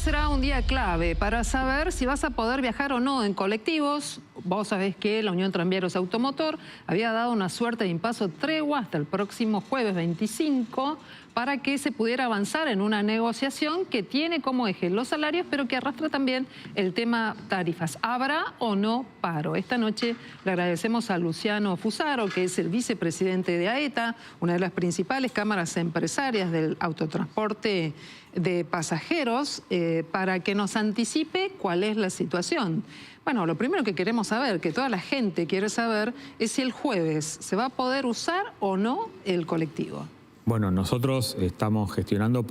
será un día clave para saber si vas a poder viajar o no en colectivos. Vos sabés que la Unión Tranviarios Automotor había dado una suerte de impasse tregua hasta el próximo jueves 25 para que se pudiera avanzar en una negociación que tiene como eje los salarios, pero que arrastra también el tema tarifas. ¿Habrá o no paro? Esta noche le agradecemos a Luciano Fusaro, que es el vicepresidente de AETA, una de las principales cámaras empresarias del autotransporte de pasajeros, para que nos anticipe cuál es la situación. Bueno, lo primero que queremos saber, que toda la gente quiere saber, es si el jueves se va a poder usar o no el colectivo. Bueno, nosotros estamos gestionando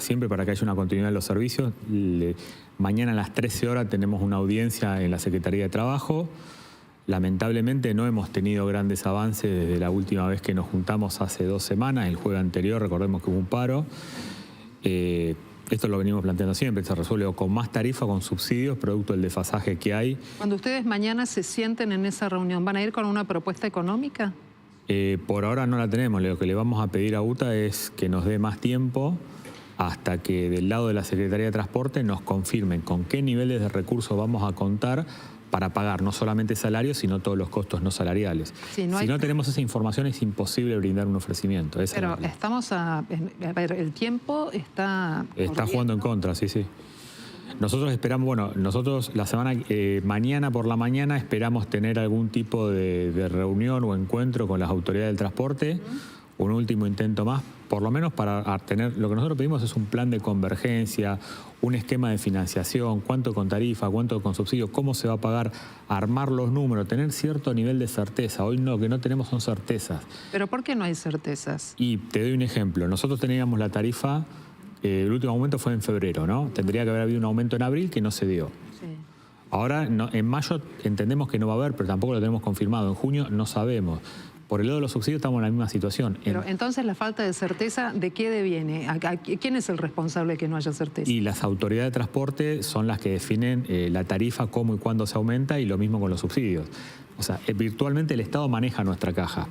siempre para que haya una continuidad de los servicios. Mañana a las 13 horas tenemos una audiencia en la Secretaría de Trabajo. Lamentablemente no hemos tenido grandes avances desde la última vez que nos juntamos hace 2 semanas. El jueves anterior, recordemos que hubo un paro. Esto lo venimos planteando siempre, se resuelve o con más tarifa o con subsidios, producto del desfasaje que hay. Cuando ustedes mañana se sienten en esa reunión, ¿van a ir con una propuesta económica? Por ahora no la tenemos. Lo que le vamos a pedir a UTA es que nos dé más tiempo hasta que del lado de la Secretaría de Transporte nos confirmen con qué niveles de recursos vamos a contar para pagar no solamente salarios, sino todos los costos no salariales. Sí, si no tenemos esa información es imposible brindar un ofrecimiento. Pero estamos a ver, el tiempo está jugando en contra, sí, sí. Nosotros esperamos, bueno, nosotros la semana, mañana por la mañana esperamos tener algún tipo de reunión o encuentro con las autoridades del transporte, un último intento más, por lo menos para tener, lo que nosotros pedimos es un plan de convergencia, un esquema de financiación, cuánto con tarifa, cuánto con subsidio, cómo se va a pagar, armar los números, tener cierto nivel de certeza. Hoy no, que no tenemos son certezas. ¿Pero por qué no hay certezas? Y te doy un ejemplo, nosotros teníamos la tarifa. El último aumento fue en febrero, ¿no? Tendría que haber habido un aumento en abril que no se dio. Sí. Ahora, en mayo entendemos que no va a haber, pero tampoco lo tenemos confirmado. En junio no sabemos. Por el lado de los subsidios estamos en la misma situación. Pero entonces la falta de certeza, ¿de qué deviene? ¿Quién es el responsable de que no haya certeza? Y las autoridades de transporte son las que definen la tarifa, cómo y cuándo se aumenta, y lo mismo con los subsidios. O sea, virtualmente el Estado maneja nuestra caja.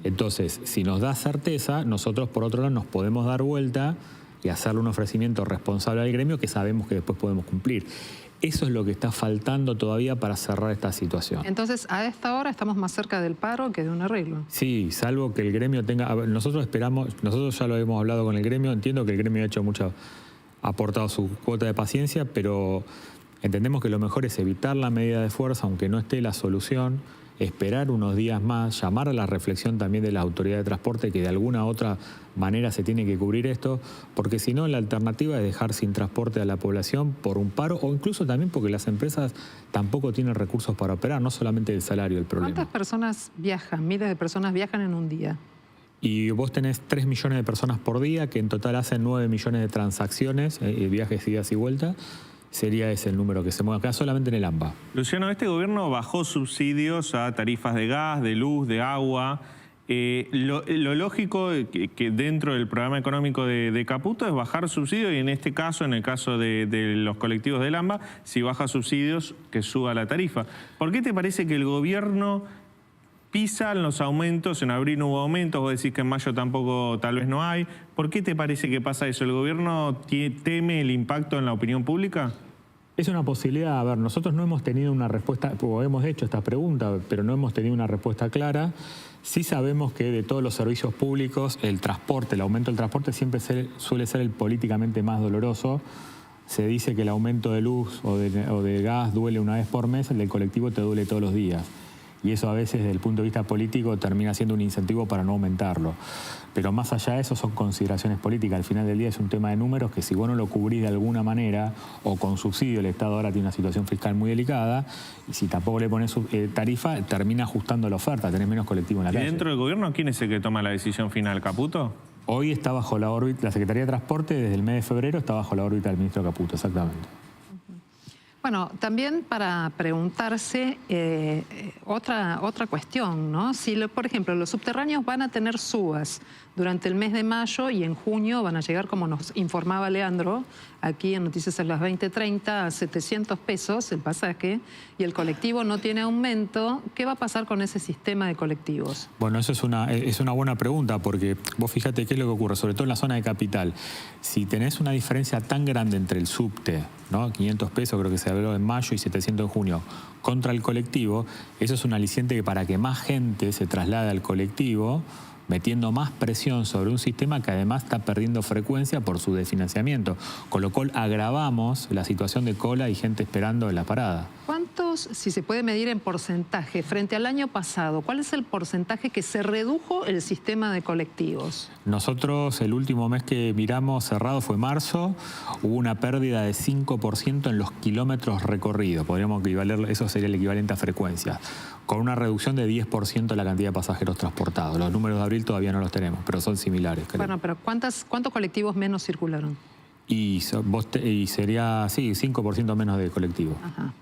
Entonces, si nos da certeza, nosotros por otro lado nos podemos dar vuelta y hacerle un ofrecimiento responsable al gremio que sabemos que después podemos cumplir. Eso es lo que está faltando todavía para cerrar esta situación. Entonces, a esta hora estamos más cerca del paro que de un arreglo. Sí, salvo que el gremio tenga... A ver, nosotros esperamos, nosotros ya lo hemos hablado con el gremio, entiendo que el gremio ha hecho ha aportado su cuota de paciencia, pero entendemos que lo mejor es evitar la medida de fuerza, aunque no esté la solución, esperar unos días más, llamar a la reflexión también de la autoridad de transporte que de alguna u otra manera se tiene que cubrir esto, porque si no la alternativa es dejar sin transporte a la población por un paro o incluso también porque las empresas tampoco tienen recursos para operar, no solamente el salario el problema. ¿Cuántas personas viajan? Miles de personas viajan en un día. Y vos tenés 3 millones de personas por día, que en total hacen 9 millones de transacciones, viajes, idas y vueltas. Sería ese el número que se mueve acá solamente en el AMBA. Luciano, este gobierno bajó subsidios a tarifas de gas, de luz, de agua. Lo lógico que dentro del programa económico de Caputo es bajar subsidios y en este caso, en el caso de los colectivos del AMBA, si baja subsidios, que suba la tarifa. ¿Por qué te parece que el gobierno pisa en los aumentos? En abril no hubo aumentos, vos decís que en mayo tampoco, tal vez no hay. ¿Por qué te parece que pasa eso? ¿El gobierno teme el impacto en la opinión pública? Es una posibilidad. A ver, nosotros no hemos tenido una respuesta, o hemos hecho esta pregunta, pero no hemos tenido una respuesta clara. Sí sabemos que de todos los servicios públicos, el transporte, el aumento del transporte siempre suele ser el políticamente más doloroso. Se dice que el aumento de luz o de gas duele una vez por mes, el del colectivo te duele todos los días. Y eso a veces desde el punto de vista político termina siendo un incentivo para no aumentarlo. Pero más allá de eso son consideraciones políticas. Al final del día es un tema de números que si vos no lo cubrís de alguna manera o con subsidio, el Estado ahora tiene una situación fiscal muy delicada, y si tampoco le pones tarifa, termina ajustando la oferta, tenés menos colectivo en la calle. ¿Y dentro del gobierno quién es el que toma la decisión final, Caputo? Hoy está bajo la órbita, la Secretaría de Transporte desde el mes de febrero está bajo la órbita del ministro Caputo, exactamente. Bueno, también para preguntarse otra cuestión, ¿no? Si, por ejemplo, los subterráneos van a tener subas durante el mes de mayo y en junio van a llegar, como nos informaba Leandro, aquí en Noticias a las 20:30, a 700 pesos el pasaje, y el colectivo no tiene aumento, ¿qué va a pasar con ese sistema de colectivos? Bueno, eso es una buena pregunta, porque vos fíjate qué es lo que ocurre, sobre todo en la zona de capital. Si tenés una diferencia tan grande entre el subte, ¿no? 500 pesos creo que se habló en mayo y 700 en junio, contra el colectivo, eso es un aliciente que para que más gente se traslade al colectivo, metiendo más presión sobre un sistema que además está perdiendo frecuencia por su desfinanciamiento, con lo cual agravamos la situación de cola y gente esperando en la parada. ¿Cuántos, si se puede medir en porcentaje, frente al año pasado, cuál es el porcentaje que se redujo el sistema de colectivos? Nosotros el último mes que miramos cerrado fue marzo, hubo una pérdida de 5% en los kilómetros recorridos, podríamos equivaler, eso sería el equivalente a frecuencia, con una reducción de 10% de la cantidad de pasajeros transportados. Los números de abril todavía no los tenemos, pero son similares, creo. Bueno, pero ¿cuántos colectivos menos circularon? Y sería, sí, 5% menos de colectivos. Ajá.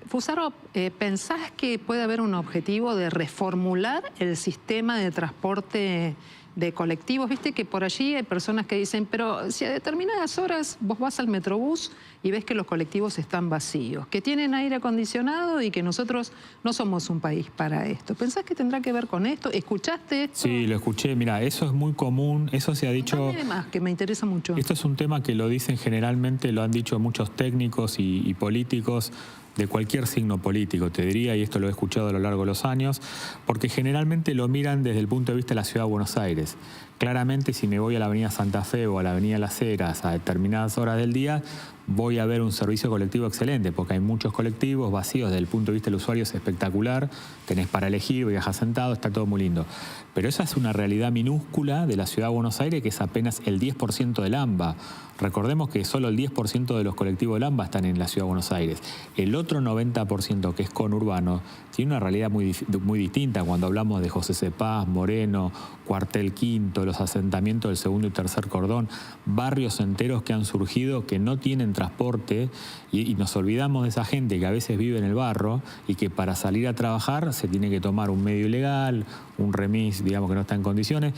Fusaro, ¿pensás que puede haber un objetivo de reformular el sistema de transporte de colectivos? Viste que por allí hay personas que dicen, pero si a determinadas horas vos vas al Metrobús y ves que los colectivos están vacíos, que tienen aire acondicionado y que nosotros no somos un país para esto. ¿Pensás que tendrá que ver con esto? ¿Escuchaste esto? Sí, lo escuché. Mira, eso es muy común, eso se ha dicho... Además, que me interesa mucho. Esto es un tema que lo dicen generalmente, lo han dicho muchos técnicos y políticos de cualquier signo político, te diría, y esto lo he escuchado a lo largo de los años, porque generalmente lo miran desde el punto de vista de la Ciudad de Buenos Aires. Claramente, si me voy a la Avenida Santa Fe o a la Avenida Las Heras a determinadas horas del día, voy a ver un servicio colectivo excelente, porque hay muchos colectivos vacíos. Desde el punto de vista del usuario es espectacular, tenés para elegir, viajas sentado, está todo muy lindo. Pero esa es una realidad minúscula de la Ciudad de Buenos Aires, que es apenas el 10% del AMBA. Recordemos que solo el 10% de los colectivos del AMBA están en la Ciudad de Buenos Aires. El otro 90%, que es conurbano, tiene una realidad muy distinta cuando hablamos de José C. Paz, Moreno, Cuartel Quinto, los asentamientos del segundo y tercer cordón, barrios enteros que han surgido que no tienen transporte y nos olvidamos de esa gente que a veces vive en el barro y que para salir a trabajar se tiene que tomar un medio ilegal, un remis, digamos, que no está en condiciones.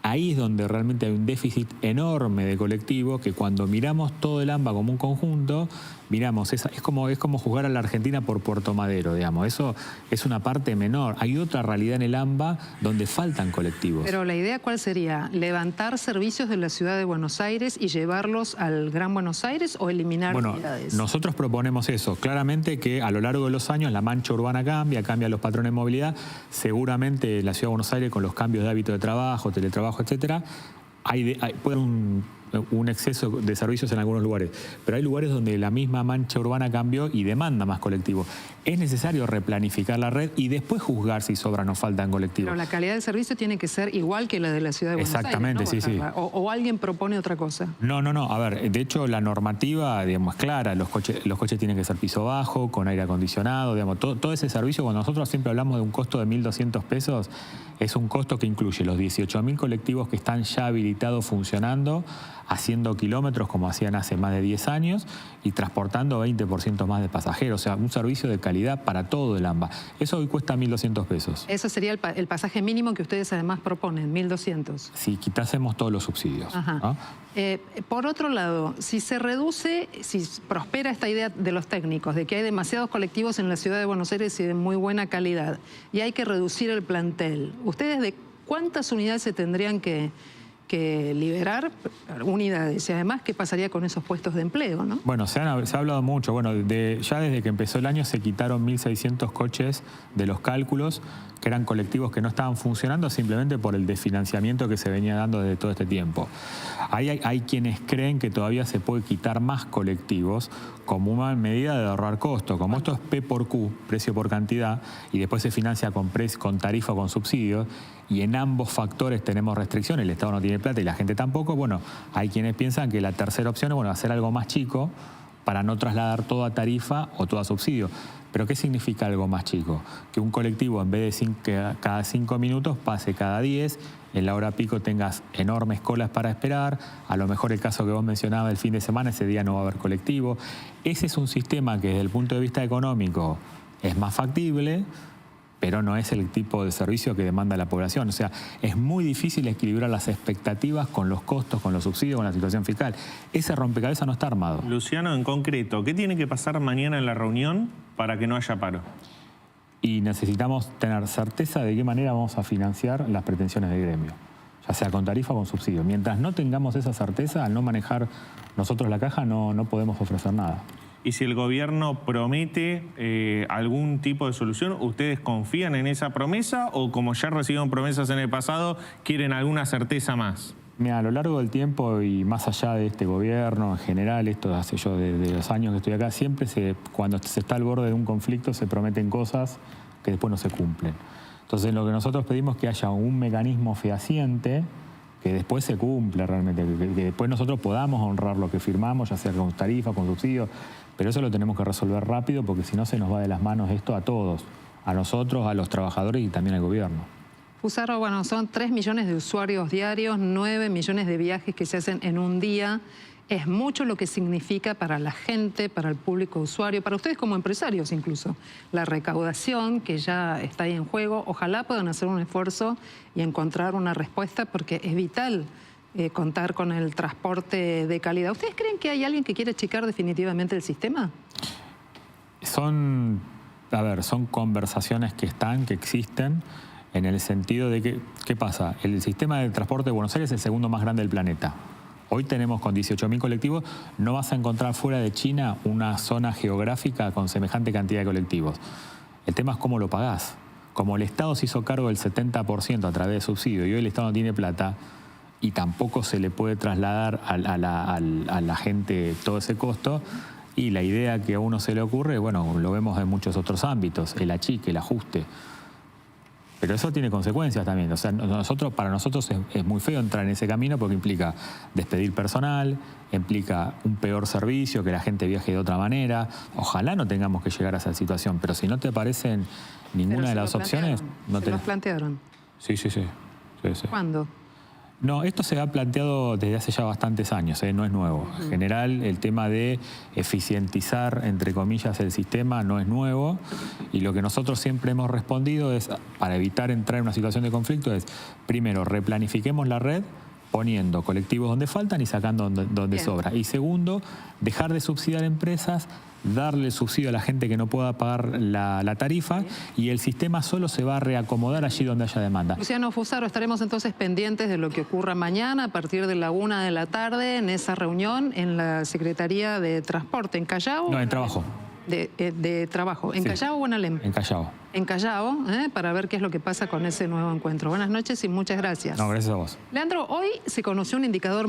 Ahí es donde realmente hay un déficit enorme de colectivo, que cuando miramos todo el AMBA como un conjunto, miramos, es como jugar a la Argentina por Puerto Madero, digamos. Eso es una parte menor. Hay otra realidad en el AMBA donde faltan colectivos. Pero la idea, ¿cuál sería? ¿Levantar servicios de la Ciudad de Buenos Aires y llevarlos al Gran Buenos Aires o eliminar unidades? Nosotros proponemos eso. Claramente que a lo largo de los años la mancha urbana cambia los patrones de movilidad. Seguramente la Ciudad de Buenos Aires, con los cambios de hábito de trabajo, teletrabajo, etcétera, puede haber un exceso de servicios en algunos lugares, pero hay lugares donde la misma mancha urbana cambió y demanda más colectivos. Es necesario replanificar la red y después juzgar si sobran o faltan colectivos. Pero la calidad del servicio tiene que ser igual que la de la Ciudad de Buenos Aires. Exactamente, sí, sí. O alguien propone otra cosa. No. A ver, de hecho la normativa, digamos, es clara. Los coches tienen que ser piso bajo, con aire acondicionado, digamos, todo ese servicio. Cuando nosotros siempre hablamos de un costo de 1.200 pesos, es un costo que incluye los 18.000 colectivos que están ya habilitados funcionando, haciendo kilómetros como hacían hace más de 10 años y transportando 20% más de pasajeros. O sea, un servicio de calidad para todo el AMBA. Eso hoy cuesta 1.200 pesos. Eso sería el pasaje mínimo que ustedes además proponen, 1.200. Si quitásemos todos los subsidios. Ajá. ¿No? Por otro lado, si se reduce, si prospera esta idea de los técnicos de que hay demasiados colectivos en la Ciudad de Buenos Aires y de muy buena calidad y hay que reducir el plantel, ¿ustedes de cuántas unidades se tendrían que liberar? Unidades. Y además, ¿qué pasaría con esos puestos de empleo, no? Bueno, se ha hablado mucho. Bueno, ya desde que empezó el año se quitaron 1.600 coches de los cálculos, que eran colectivos que no estaban funcionando simplemente por el desfinanciamiento que se venía dando desde todo este tiempo. Hay quienes creen que todavía se puede quitar más colectivos como una medida de ahorrar costo. Como esto es P por Q, precio por cantidad, y después se financia con tarifa o con subsidios, y en ambos factores tenemos restricciones, el Estado no tiene plata y la gente tampoco, bueno, hay quienes piensan que la tercera opción es, hacer algo más chico para no trasladar todo a tarifa o todo a subsidio. Pero ¿qué significa algo más chico? Que un colectivo en vez de cada 5 minutos pase cada 10, en la hora pico tengas enormes colas para esperar, a lo mejor el caso que vos mencionabas el fin de semana, ese día no va a haber colectivo. Ese es un sistema que desde el punto de vista económico es más factible, pero no es el tipo de servicio que demanda la población. O sea, es muy difícil equilibrar las expectativas con los costos, con los subsidios, con la situación fiscal. Ese rompecabezas no está armado. Luciano, en concreto, ¿qué tiene que pasar mañana en la reunión para que no haya paro? Y necesitamos tener certeza de qué manera vamos a financiar las pretensiones del gremio, ya sea con tarifa o con subsidio. Mientras no tengamos esa certeza, al no manejar nosotros la caja, no podemos ofrecer nada. Y si el gobierno promete algún tipo de solución, ¿ustedes confían en esa promesa o como ya recibieron promesas en el pasado, quieren alguna certeza más? Mira, a lo largo del tiempo y más allá de este gobierno en general, esto hace yo desde los años que estoy acá, siempre cuando se está al borde de un conflicto se prometen cosas que después no se cumplen. Entonces lo que nosotros pedimos es que haya un mecanismo fehaciente que después se cumple realmente, que después nosotros podamos honrar lo que firmamos, ya sea con tarifa, con subsidio, pero eso lo tenemos que resolver rápido porque si no se nos va de las manos esto a todos, a nosotros, a los trabajadores y también al gobierno. Fusaro, bueno, son 3 millones de usuarios diarios, 9 millones de viajes que se hacen en un día. Es mucho lo que significa para la gente, para el público usuario, para ustedes como empresarios incluso. La recaudación que ya está ahí en juego, ojalá puedan hacer un esfuerzo y encontrar una respuesta porque es vital contar con el transporte de calidad. ¿Ustedes creen que hay alguien que quiere achicar definitivamente el sistema? Son conversaciones que existen, en el sentido de que, ¿qué pasa? El sistema de transporte de Buenos Aires es el segundo más grande del planeta. Hoy tenemos con 18.000 colectivos, no vas a encontrar fuera de China una zona geográfica con semejante cantidad de colectivos. El tema es cómo lo pagás. Como el Estado se hizo cargo del 70% a través de subsidio y hoy el Estado no tiene plata y tampoco se le puede trasladar a la gente todo ese costo, y la idea que a uno se le ocurre, bueno, lo vemos en muchos otros ámbitos, el achique, el ajuste. Pero eso tiene consecuencias también. O sea, para nosotros es muy feo entrar en ese camino porque implica despedir personal, implica un peor servicio, que la gente viaje de otra manera. Ojalá no tengamos que llegar a esa situación, pero si no te aparecen ninguna de las opciones... ¿Se los plantearon? Sí. ¿Cuándo? No, esto se ha planteado desde hace ya bastantes años, no es nuevo. En general, el tema de eficientizar, entre comillas, el sistema no es nuevo. Y lo que nosotros siempre hemos respondido es, para evitar entrar en una situación de conflicto, es, primero, replanifiquemos la red poniendo colectivos donde faltan y sacando donde sobra. Y segundo, dejar de subsidiar empresas, darle el subsidio a la gente que no pueda pagar la tarifa y el sistema solo se va a reacomodar allí donde haya demanda. Luciano Fusaro, estaremos entonces pendientes de lo que ocurra mañana a partir de la 1 de la tarde en esa reunión en la Secretaría de Transporte, ¿en Callao? No, en Trabajo. De Trabajo. ¿En Callao o en Alem? En Callao. En Callao, para ver qué es lo que pasa con ese nuevo encuentro. Buenas noches y muchas gracias. No, gracias a vos. Leandro, hoy se conoció un indicador